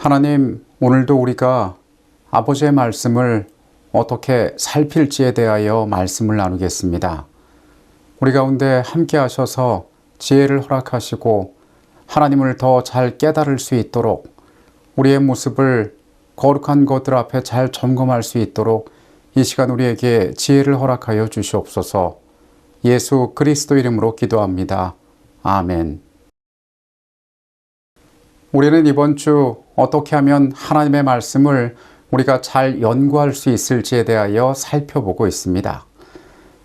하나님, 오늘도 우리가 아버지의 말씀을 어떻게 살필지에 대하여 말씀을 나누겠습니다. 우리 가운데 함께 하셔서 지혜를 허락하시고 하나님을 더 잘 깨달을 수 있도록 우리의 모습을 거룩한 것들 앞에 잘 점검할 수 있도록 이 시간 우리에게 지혜를 허락하여 주시옵소서. 예수 그리스도 이름으로 기도합니다. 아멘. 우리는 이번 주 어떻게 하면 하나님의 말씀을 우리가 잘 연구할 수 있을지에 대하여 살펴보고 있습니다.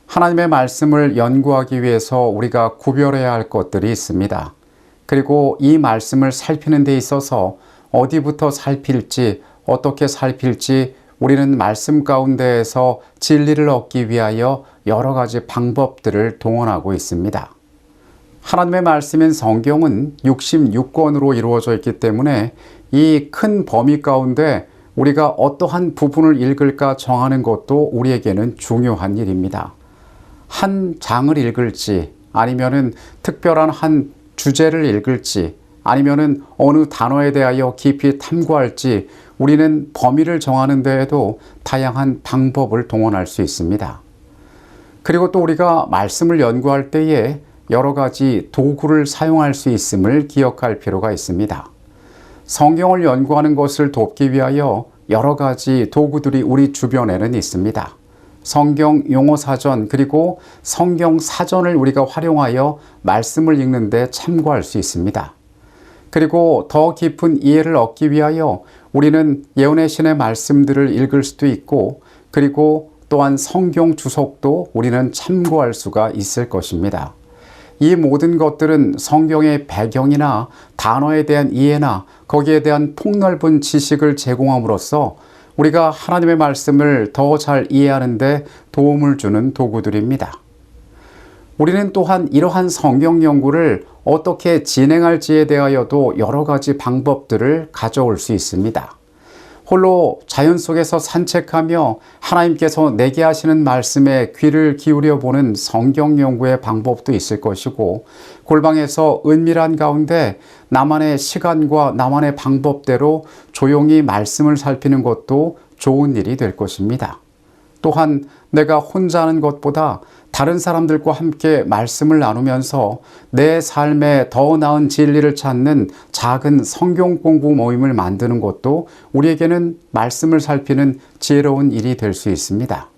하나님의 말씀을 연구하기 위해서 우리가 구별해야 할 것들이 있습니다. 그리고 이 말씀을 살피는 데 있어서 어디부터 살필지, 어떻게 살필지 우리는 말씀 가운데에서 진리를 얻기 위하여 여러 가지 방법들을 동원하고 있습니다. 하나님의 말씀인 성경은 66권으로 이루어져 있기 때문에 이 큰 범위 가운데 우리가 어떠한 부분을 읽을까 정하는 것도 우리에게는 중요한 일입니다. 한 장을 읽을지 아니면은 특별한 한 주제를 읽을지 아니면은 어느 단어에 대하여 깊이 탐구할지 우리는 범위를 정하는 데에도 다양한 방법을 동원할 수 있습니다. 그리고 또 우리가 말씀을 연구할 때에 여러 가지 도구를 사용할 수 있음을 기억할 필요가 있습니다. 성경을 연구하는 것을 돕기 위하여 여러 가지 도구들이 우리 주변에는 있습니다. 성경 용어 사전 그리고 성경 사전을 우리가 활용하여 말씀을 읽는 데 참고할 수 있습니다. 그리고 더 깊은 이해를 얻기 위하여 우리는 예언의 신의 말씀들을 읽을 수도 있고 그리고 또한 성경 주석도 우리는 참고할 수가 있을 것입니다. 이 모든 것들은 성경의 배경이나 단어에 대한 이해나 거기에 대한 폭넓은 지식을 제공함으로써 우리가 하나님의 말씀을 더 잘 이해하는 데 도움을 주는 도구들입니다. 우리는 또한 이러한 성경 연구를 어떻게 진행할지에 대하여도 여러 가지 방법들을 가져올 수 있습니다. 홀로 자연 속에서 산책하며 하나님께서 내게 하시는 말씀에 귀를 기울여 보는 성경 연구의 방법도 있을 것이고 골방에서 은밀한 가운데 나만의 시간과 나만의 방법대로 조용히 말씀을 살피는 것도 좋은 일이 될 것입니다. 또한 내가 혼자 하는 것보다 다른 사람들과 함께 말씀을 나누면서 내 삶에 더 나은 진리를 찾는 작은 성경 공부 모임을 만드는 것도 우리에게는 말씀을 살피는 지혜로운 일이 될 수 있습니다.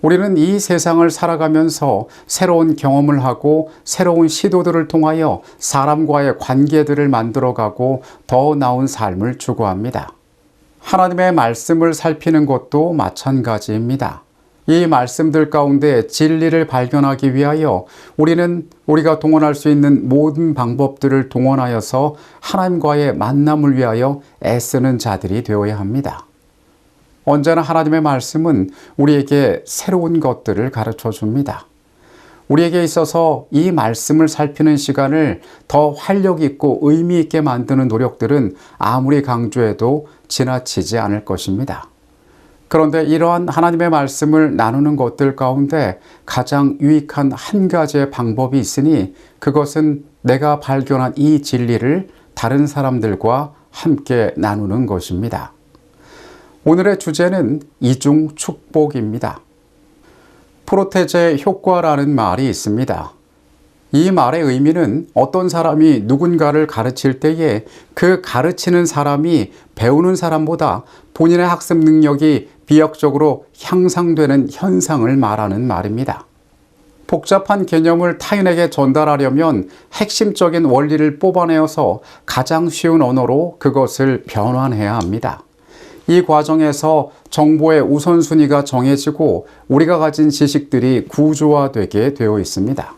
우리는 이 세상을 살아가면서 새로운 경험을 하고 새로운 시도들을 통하여 사람과의 관계들을 만들어가고 더 나은 삶을 추구합니다. 하나님의 말씀을 살피는 것도 마찬가지입니다. 이 말씀들 가운데 진리를 발견하기 위하여 우리는 우리가 동원할 수 있는 모든 방법들을 동원하여서 하나님과의 만남을 위하여 애쓰는 자들이 되어야 합니다. 언제나 하나님의 말씀은 우리에게 새로운 것들을 가르쳐 줍니다. 우리에게 있어서 이 말씀을 살피는 시간을 더 활력 있고 의미 있게 만드는 노력들은 아무리 강조해도 지나치지 않을 것입니다. 그런데 이러한 하나님의 말씀을 나누는 것들 가운데 가장 유익한 한 가지의 방법이 있으니 그것은 내가 발견한 이 진리를 다른 사람들과 함께 나누는 것입니다. 오늘의 주제는 이중 축복입니다. 프로테제 효과라는 말이 있습니다. 이 말의 의미는 어떤 사람이 누군가를 가르칠 때에 그 가르치는 사람이 배우는 사람보다 본인의 학습 능력이 비약적으로 향상되는 현상을 말하는 말입니다. 복잡한 개념을 타인에게 전달하려면 핵심적인 원리를 뽑아내어서 가장 쉬운 언어로 그것을 변환해야 합니다. 이 과정에서 정보의 우선순위가 정해지고 우리가 가진 지식들이 구조화되게 되어 있습니다.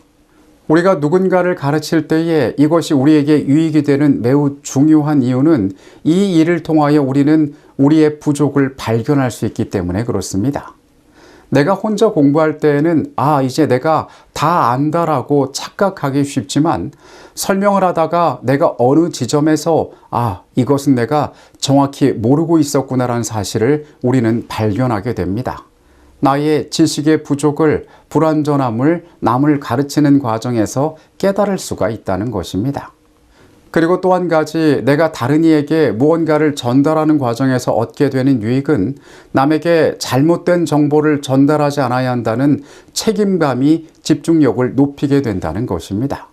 우리가 누군가를 가르칠 때에 이것이 우리에게 유익이 되는 매우 중요한 이유는 이 일을 통하여 우리는 우리의 부족을 발견할 수 있기 때문에 그렇습니다. 내가 혼자 공부할 때에는 이제 내가 다 안다라고 착각하기 쉽지만 설명을 하다가 내가 어느 지점에서 이것은 내가 정확히 모르고 있었구나라는 사실을 우리는 발견하게 됩니다. 나의 지식의 부족을, 불완전함을 남을 가르치는 과정에서 깨달을 수가 있다는 것입니다. 그리고 또 한 가지, 내가 다른 이에게 무언가를 전달하는 과정에서 얻게 되는 유익은 남에게 잘못된 정보를 전달하지 않아야 한다는 책임감이 집중력을 높이게 된다는 것입니다.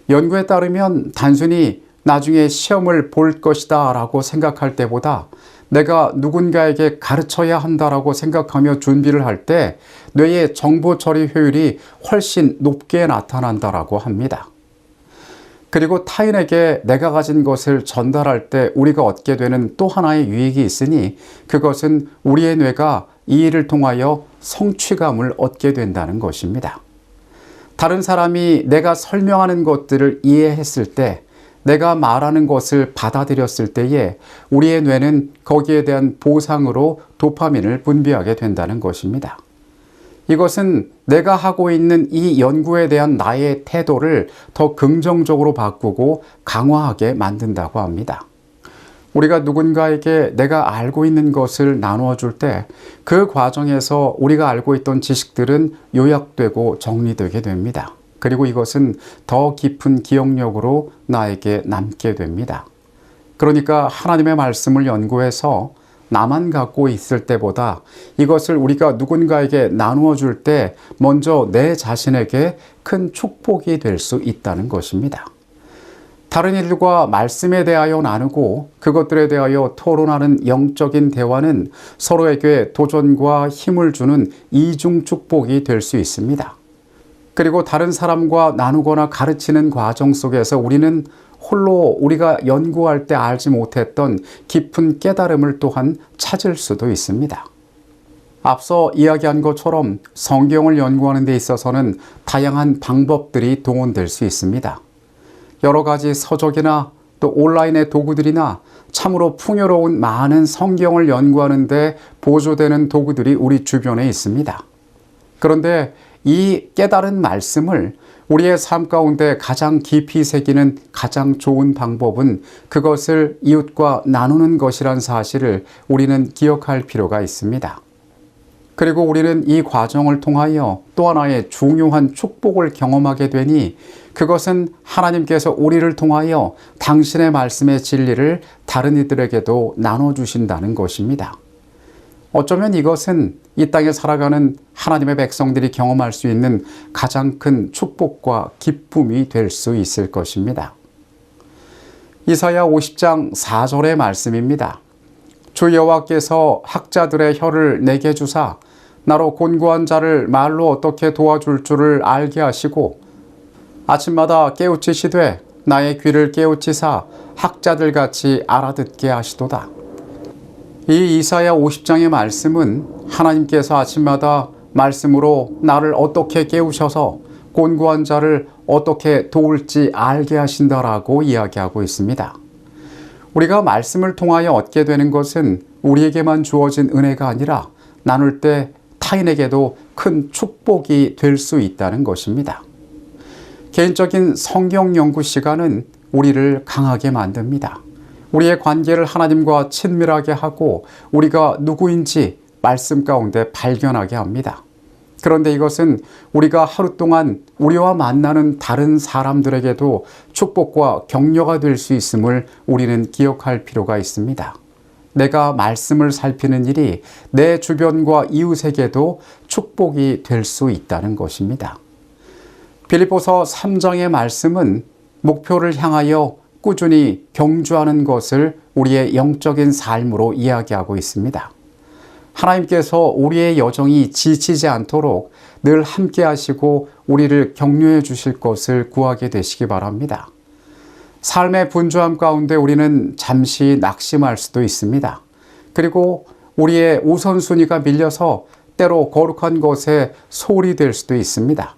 연구에 따르면 단순히 나중에 시험을 볼 것이다 라고 생각할 때보다 내가 누군가에게 가르쳐야 한다라고 생각하며 준비를 할 때 뇌의 정보 처리 효율이 훨씬 높게 나타난다라고 합니다. 그리고 타인에게 내가 가진 것을 전달할 때 우리가 얻게 되는 또 하나의 유익이 있으니 그것은 우리의 뇌가 이 일을 통하여 성취감을 얻게 된다는 것입니다. 다른 사람이 내가 설명하는 것들을 이해했을 때, 내가 말하는 것을 받아들였을 때에 우리의 뇌는 거기에 대한 보상으로 도파민을 분비하게 된다는 것입니다. 이것은 내가 하고 있는 이 연구에 대한 나의 태도를 더 긍정적으로 바꾸고 강화하게 만든다고 합니다. 우리가 누군가에게 내가 알고 있는 것을 나누어 줄 때 그 과정에서 우리가 알고 있던 지식들은 요약되고 정리되게 됩니다. 그리고 이것은 더 깊은 기억력으로 나에게 남게 됩니다. 그러니까 하나님의 말씀을 연구해서 나만 갖고 있을 때보다 이것을 우리가 누군가에게 나누어 줄 때 먼저 내 자신에게 큰 축복이 될 수 있다는 것입니다. 다른 이들과 말씀에 대하여 나누고 그것들에 대하여 토론하는 영적인 대화는 서로에게 도전과 힘을 주는 이중 축복이 될 수 있습니다. 그리고 다른 사람과 나누거나 가르치는 과정 속에서 우리는 홀로 우리가 연구할 때 알지 못했던 깊은 깨달음을 또한 찾을 수도 있습니다. 앞서 이야기한 것처럼 성경을 연구하는 데 있어서는 다양한 방법들이 동원될 수 있습니다. 여러 가지 서적이나 또 온라인의 도구들이나 참으로 풍요로운 많은 성경을 연구하는 데 보조되는 도구들이 우리 주변에 있습니다. 그런데 이 깨달은 말씀을 우리의 삶 가운데 가장 깊이 새기는 가장 좋은 방법은 그것을 이웃과 나누는 것이란 사실을 우리는 기억할 필요가 있습니다. 그리고 우리는 이 과정을 통하여 또 하나의 중요한 축복을 경험하게 되니 그것은 하나님께서 우리를 통하여 당신의 말씀의 진리를 다른 이들에게도 나눠주신다는 것입니다. 어쩌면 이것은 이 땅에 살아가는 하나님의 백성들이 경험할 수 있는 가장 큰 축복과 기쁨이 될 수 있을 것입니다. 이사야 50장 4절의 말씀입니다. 주 여호와께서 학자들의 혀를 내게 주사 나로 곤고한 자를 말로 어떻게 도와줄 줄을 알게 하시고 아침마다 깨우치시되 나의 귀를 깨우치사 학자들같이 알아듣게 하시도다. 이 이사야 50장의 말씀은 하나님께서 아침마다 말씀으로 나를 어떻게 깨우셔서 곤고한 자를 어떻게 도울지 알게 하신다라고 이야기하고 있습니다. 우리가 말씀을 통하여 얻게 되는 것은 우리에게만 주어진 은혜가 아니라 나눌 때 타인에게도 큰 축복이 될 수 있다는 것입니다. 개인적인 성경 연구 시간은 우리를 강하게 만듭니다. 우리의 관계를 하나님과 친밀하게 하고 우리가 누구인지 말씀 가운데 발견하게 합니다. 그런데 이것은 우리가 하루 동안 우리와 만나는 다른 사람들에게도 축복과 격려가 될 수 있음을 우리는 기억할 필요가 있습니다. 내가 말씀을 살피는 일이 내 주변과 이웃에게도 축복이 될 수 있다는 것입니다. 빌립보서 3장의 말씀은 목표를 향하여 꾸준히 경주하는 것을 우리의 영적인 삶으로 이야기하고 있습니다. 하나님께서 우리의 여정이 지치지 않도록 늘 함께 하시고 우리를 격려해 주실 것을 구하게 되시기 바랍니다. 삶의 분주함 가운데 우리는 잠시 낙심할 수도 있습니다. 그리고 우리의 우선순위가 밀려서 때로 거룩한 것에 소홀히 될 수도 있습니다.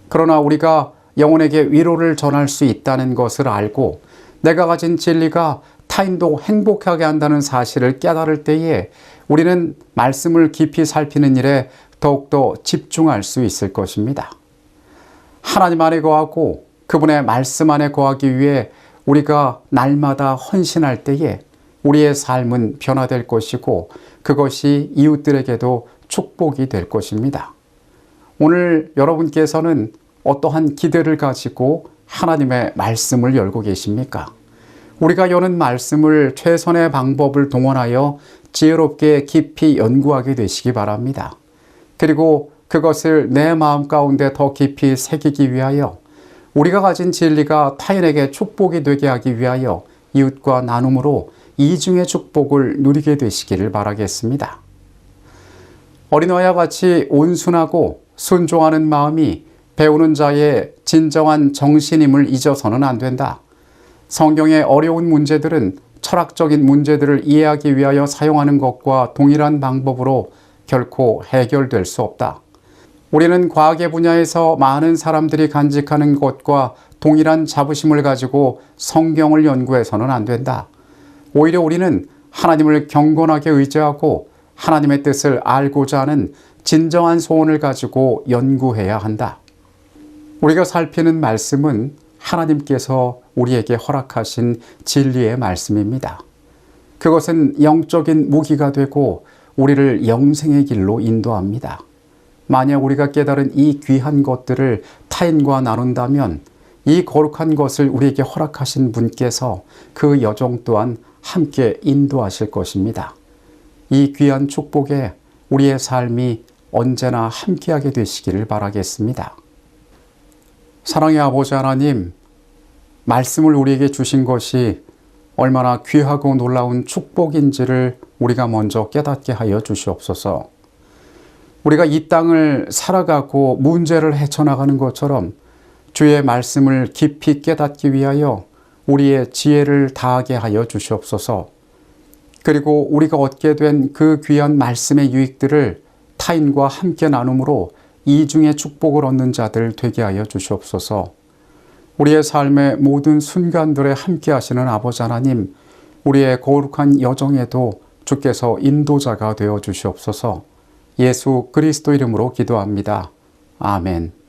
그러나 우리가 영혼에게 위로를 전할 수 있다는 것을 알고 내가 가진 진리가 타인도 행복하게 한다는 사실을 깨달을 때에 우리는 말씀을 깊이 살피는 일에 더욱더 집중할 수 있을 것입니다. 하나님 안에 거하고 그분의 말씀 안에 거하기 위해 우리가 날마다 헌신할 때에 우리의 삶은 변화될 것이고 그것이 이웃들에게도 축복이 될 것입니다. 오늘 여러분께서는 어떠한 기대를 가지고 하나님의 말씀을 열고 계십니까? 우리가 여는 말씀을 최선의 방법을 동원하여 지혜롭게 깊이 연구하게 되시기 바랍니다. 그리고 그것을 내 마음 가운데 더 깊이 새기기 위하여 우리가 가진 진리가 타인에게 축복이 되게 하기 위하여 이웃과 나눔으로 이중의 축복을 누리게 되시기를 바라겠습니다. 어린아이와 같이 온순하고 순종하는 마음이 배우는 자의 진정한 정신임을 잊어서는 안 된다. 성경의 어려운 문제들은 철학적인 문제들을 이해하기 위하여 사용하는 것과 동일한 방법으로 결코 해결될 수 없다. 우리는 과학의 분야에서 많은 사람들이 간직하는 것과 동일한 자부심을 가지고 성경을 연구해서는 안 된다. 오히려 우리는 하나님을 경건하게 의지하고 하나님의 뜻을 알고자 하는 진정한 소원을 가지고 연구해야 한다. 우리가 살피는 말씀은 하나님께서 우리에게 허락하신 진리의 말씀입니다. 그것은 영적인 무기가 되고 우리를 영생의 길로 인도합니다. 만약 우리가 깨달은 이 귀한 것들을 타인과 나눈다면 이 거룩한 것을 우리에게 허락하신 분께서 그 여정 또한 함께 인도하실 것입니다. 이 귀한 축복에 우리의 삶이 언제나 함께하게 되시기를 바라겠습니다. 사랑의 아버지 하나님, 말씀을 우리에게 주신 것이 얼마나 귀하고 놀라운 축복인지를 우리가 먼저 깨닫게 하여 주시옵소서. 우리가 이 땅을 살아가고 문제를 헤쳐나가는 것처럼 주의 말씀을 깊이 깨닫기 위하여 우리의 지혜를 다하게 하여 주시옵소서. 그리고 우리가 얻게 된 그 귀한 말씀의 유익들을 타인과 함께 나눔으로 이중의 축복을 얻는 자들 되게 하여 주시옵소서. 우리의 삶의 모든 순간들에 함께 하시는 아버지 하나님, 우리의 거룩한 여정에도 주께서 인도자가 되어 주시옵소서. 예수 그리스도 이름으로 기도합니다. 아멘.